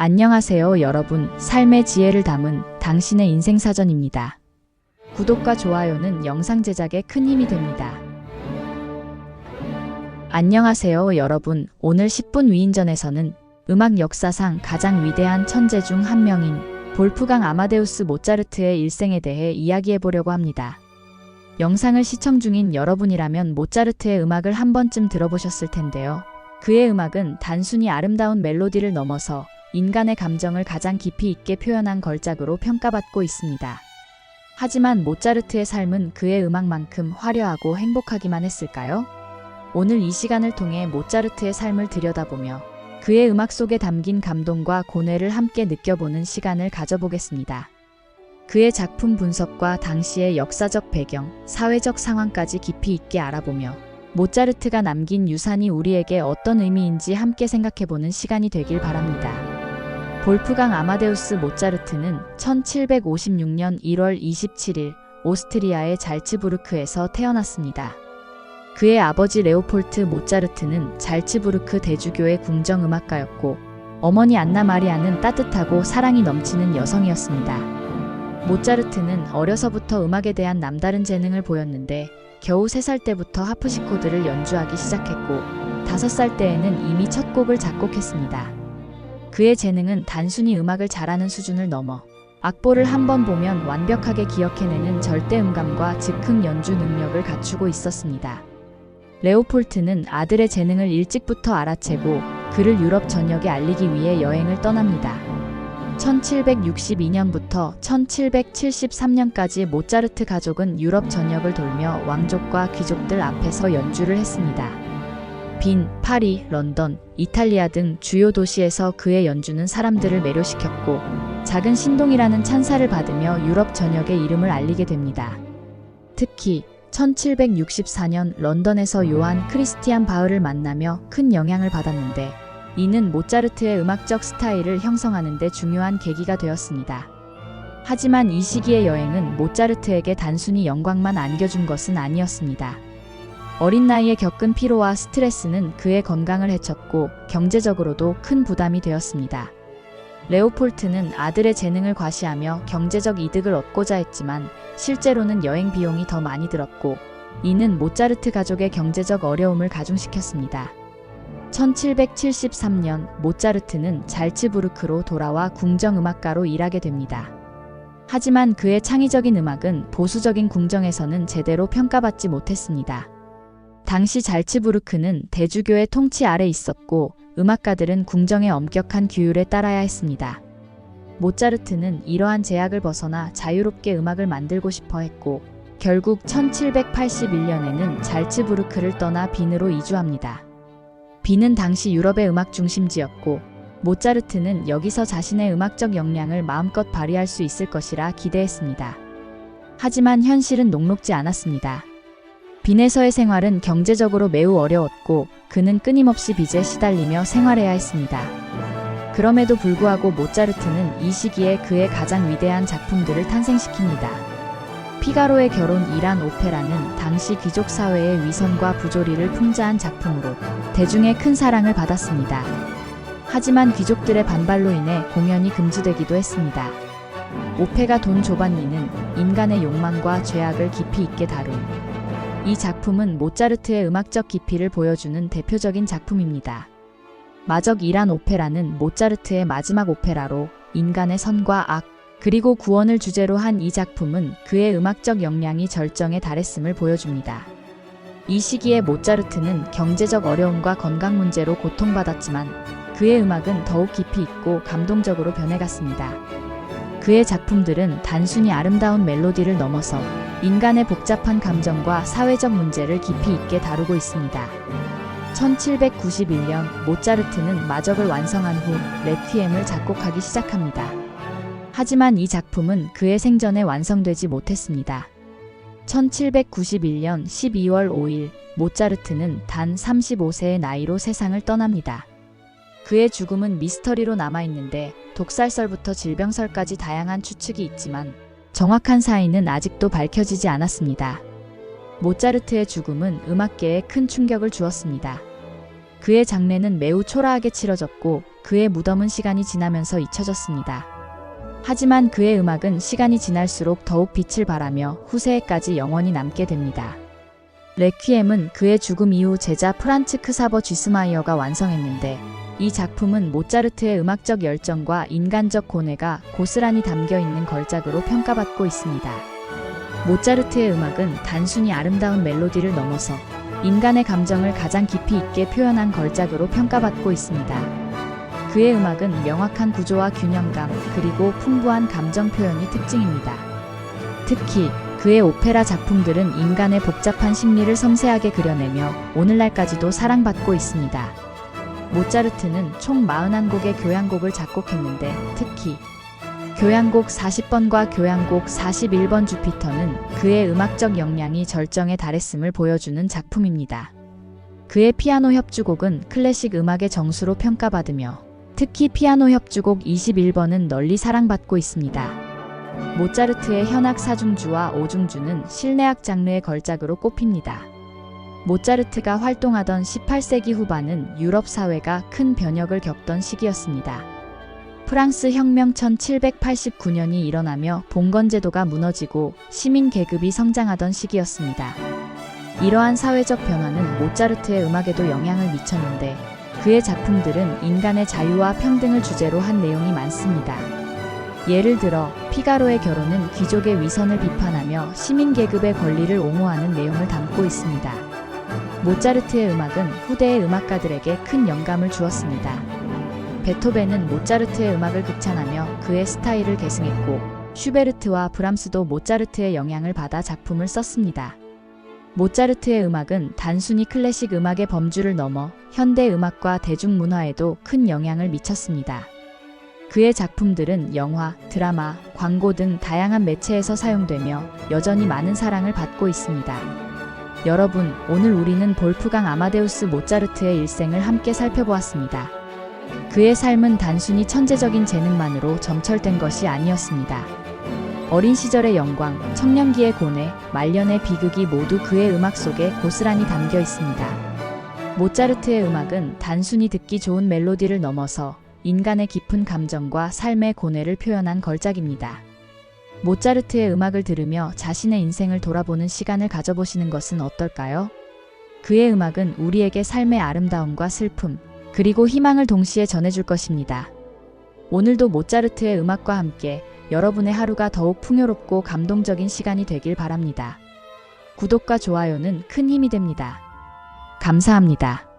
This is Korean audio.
안녕하세요 여러분, 삶의 지혜를 담은 당신의 인생사전입니다. 구독과 좋아요는 영상 제작에 큰 힘이 됩니다. 안녕하세요 여러분, 오늘 10분 위인전에서는 음악 역사상 가장 위대한 천재 중 한 명인 볼프강 아마데우스 모차르트의 일생에 대해 이야기해보려고 합니다. 영상을 시청 중인 여러분이라면 모차르트의 음악을 한 번쯤 들어보셨을 텐데요. 그의 음악은 단순히 아름다운 멜로디를 넘어서 인간의 감정을 가장 깊이 있게 표현한 걸작으로 평가받고 있습니다. 하지만 모차르트의 삶은 그의 음악만큼 화려하고 행복하기만 했을까요? 오늘 이 시간을 통해 모차르트의 삶을 들여다보며 그의 음악 속에 담긴 감동과 고뇌를 함께 느껴보는 시간을 가져보겠습니다. 그의 작품 분석과 당시의 역사적 배경, 사회적 상황까지 깊이 있게 알아보며 모차르트가 남긴 유산이 우리에게 어떤 의미인지 함께 생각해보는 시간이 되길 바랍니다. 볼프강 아마데우스 모차르트는 1756년 1월 27일 오스트리아의 잘츠부르크에서 태어났습니다. 그의 아버지 레오폴트 모차르트는 잘츠부르크 대주교의 궁정음악가였고 어머니 안나 마리아는 따뜻하고 사랑이 넘치는 여성이었습니다. 모차르트는 어려서부터 음악에 대한 남다른 재능을 보였는데 겨우 3살 때부터 하프시코드를 연주하기 시작했고 5살 때에는 이미 첫 곡을 작곡했습니다. 그의 재능은 단순히 음악을 잘하는 수준을 넘어 악보를 한 번 보면 완벽하게 기억해내는 절대음감과 즉흥 연주 능력을 갖추고 있었습니다. 레오폴트는 아들의 재능을 일찍부터 알아채고 그를 유럽 전역에 알리기 위해 여행을 떠납니다. 1762년부터 1773년까지 모차르트 가족은 유럽 전역을 돌며 왕족과 귀족들 앞에서 연주를 했습니다. 빈, 파리, 런던, 이탈리아 등 주요 도시에서 그의 연주는 사람들을 매료시켰고 작은 신동이라는 찬사를 받으며 유럽 전역에 이름을 알리게 됩니다. 특히 1764년 런던에서 요한 크리스티안 바흐를 만나며 큰 영향을 받았는데 이는 모차르트의 음악적 스타일을 형성하는 데 중요한 계기가 되었습니다. 하지만 이 시기의 여행은 모차르트에게 단순히 영광만 안겨준 것은 아니었습니다. 어린 나이에 겪은 피로와 스트레스는 그의 건강을 해쳤고 경제적으로도 큰 부담이 되었습니다. 레오폴트는 아들의 재능을 과시하며 경제적 이득을 얻고자 했지만 실제로는 여행 비용이 더 많이 들었고 이는 모차르트 가족의 경제적 어려움을 가중시켰습니다. 1773년 모차르트는 잘츠부르크로 돌아와 궁정음악가로 일하게 됩니다. 하지만 그의 창의적인 음악은 보수적인 궁정에서는 제대로 평가받지 못했습니다. 당시 잘츠부르크는 대주교의 통치 아래 있었고 음악가들은 궁정의 엄격한 규율에 따라야 했습니다. 모차르트는 이러한 제약을 벗어나 자유롭게 음악을 만들고 싶어 했고 결국 1781년에는 잘츠부르크를 떠나 빈으로 이주합니다. 빈은 당시 유럽의 음악 중심지였고 모차르트는 여기서 자신의 음악적 역량을 마음껏 발휘할 수 있을 것이라 기대했습니다. 하지만 현실은 녹록지 않았습니다. 빈에서의 생활은 경제적으로 매우 어려웠고 그는 끊임없이 빚에 시달리며 생활해야 했습니다. 그럼에도 불구하고 모차르트는 이 시기에 그의 가장 위대한 작품들을 탄생시킵니다. 피가로의 결혼이란 오페라는 당시 귀족 사회의 위선과 부조리를 풍자한 작품으로 대중의 큰 사랑을 받았습니다. 하지만 귀족들의 반발로 인해 공연이 금지되기도 했습니다. 오페가 돈 조반니는 인간의 욕망과 죄악을 깊이 있게 다룬 이 작품은 모차르트의 음악적 깊이를 보여주는 대표적인 작품입니다. 마적이란 오페라는 모차르트의 마지막 오페라로 인간의 선과 악, 그리고 구원을 주제로 한 이 작품은 그의 음악적 역량이 절정에 달했음을 보여줍니다. 이 시기에 모차르트는 경제적 어려움과 건강 문제로 고통받았지만 그의 음악은 더욱 깊이 있고 감동적으로 변해갔습니다. 그의 작품들은 단순히 아름다운 멜로디를 넘어서 인간의 복잡한 감정과 사회적 문제를 깊이 있게 다루고 있습니다. 1791년 모차르트는 마적을 완성한 후 레퀴엠을 작곡하기 시작합니다. 하지만 이 작품은 그의 생전에 완성되지 못했습니다. 1791년 12월 5일 모차르트는 단 35세의 나이로 세상을 떠납니다. 그의 죽음은 미스터리로 남아있는데 독살설부터 질병설까지 다양한 추측이 있지만 정확한 사인은 아직도 밝혀지지 않았습니다. 모차르트의 죽음은 음악계에 큰 충격을 주었습니다. 그의 장례는 매우 초라하게 치러졌고 그의 무덤은 시간이 지나면서 잊혀졌습니다. 하지만 그의 음악은 시간이 지날수록 더욱 빛을 발하며 후세에까지 영원히 남게 됩니다. 레퀴엠은 그의 죽음 이후 제자 프란츠 크사버 쥐스마이어가 완성했는데, 이 작품은 모차르트의 음악적 열정과 인간적 고뇌가 고스란히 담겨있는 걸작으로 평가받고 있습니다. 모차르트의 음악은 단순히 아름다운 멜로디를 넘어서 인간의 감정을 가장 깊이 있게 표현한 걸작으로 평가받고 있습니다. 그의 음악은 명확한 구조와 균형감, 그리고 풍부한 감정 표현이 특징입니다. 특히 그의 오페라 작품들은 인간의 복잡한 심리를 섬세하게 그려내며 오늘날까지도 사랑받고 있습니다. 모차르트는 총 41곡의 교향곡을 작곡했는데, 특히 교향곡 40번과 교향곡 41번 주피터는 그의 음악적 역량이 절정에 달했음을 보여주는 작품입니다. 그의 피아노 협주곡은 클래식 음악의 정수로 평가받으며, 특히 피아노 협주곡 21번은 널리 사랑받고 있습니다. 모차르트의 현악 4중주와 5중주는 실내악 장르의 걸작으로 꼽힙니다. 모차르트가 활동하던 18세기 후반은 유럽 사회가 큰 변혁을 겪던 시기였습니다. 프랑스 혁명 1789년이 일어나며 봉건제도가 무너지고 시민 계급이 성장하던 시기였습니다. 이러한 사회적 변화는 모차르트의 음악에도 영향을 미쳤는데, 그의 작품들은 인간의 자유와 평등을 주제로 한 내용이 많습니다. 예를 들어 피가로의 결혼은 귀족의 위선을 비판하며 시민 계급의 권리를 옹호하는 내용을 담고 있습니다. 모차르트의 음악은 후대의 음악가들에게 큰 영감을 주었습니다. 베토벤은 모차르트의 음악을 극찬하며 그의 스타일을 계승했고, 슈베르트와 브람스도 모차르트의 영향을 받아 작품을 썼습니다. 모차르트의 음악은 단순히 클래식 음악의 범주를 넘어 현대 음악과 대중문화에도 큰 영향을 미쳤습니다. 그의 작품들은 영화, 드라마, 광고 등 다양한 매체에서 사용되며 여전히 많은 사랑을 받고 있습니다. 여러분, 오늘 우리는 볼프강 아마데우스 모차르트의 일생을 함께 살펴보았습니다. 그의 삶은 단순히 천재적인 재능만으로 점철된 것이 아니었습니다. 어린 시절의 영광, 청년기의 고뇌, 말년의 비극이 모두 그의 음악 속에 고스란히 담겨 있습니다. 모차르트의 음악은 단순히 듣기 좋은 멜로디를 넘어서 인간의 깊은 감정과 삶의 고뇌를 표현한 걸작입니다. 모차르트의 음악을 들으며 자신의 인생을 돌아보는 시간을 가져보시는 것은 어떨까요? 그의 음악은 우리에게 삶의 아름다움과 슬픔, 그리고 희망을 동시에 전해줄 것입니다. 오늘도 모차르트의 음악과 함께 여러분의 하루가 더욱 풍요롭고 감동적인 시간이 되길 바랍니다. 구독과 좋아요는 큰 힘이 됩니다. 감사합니다.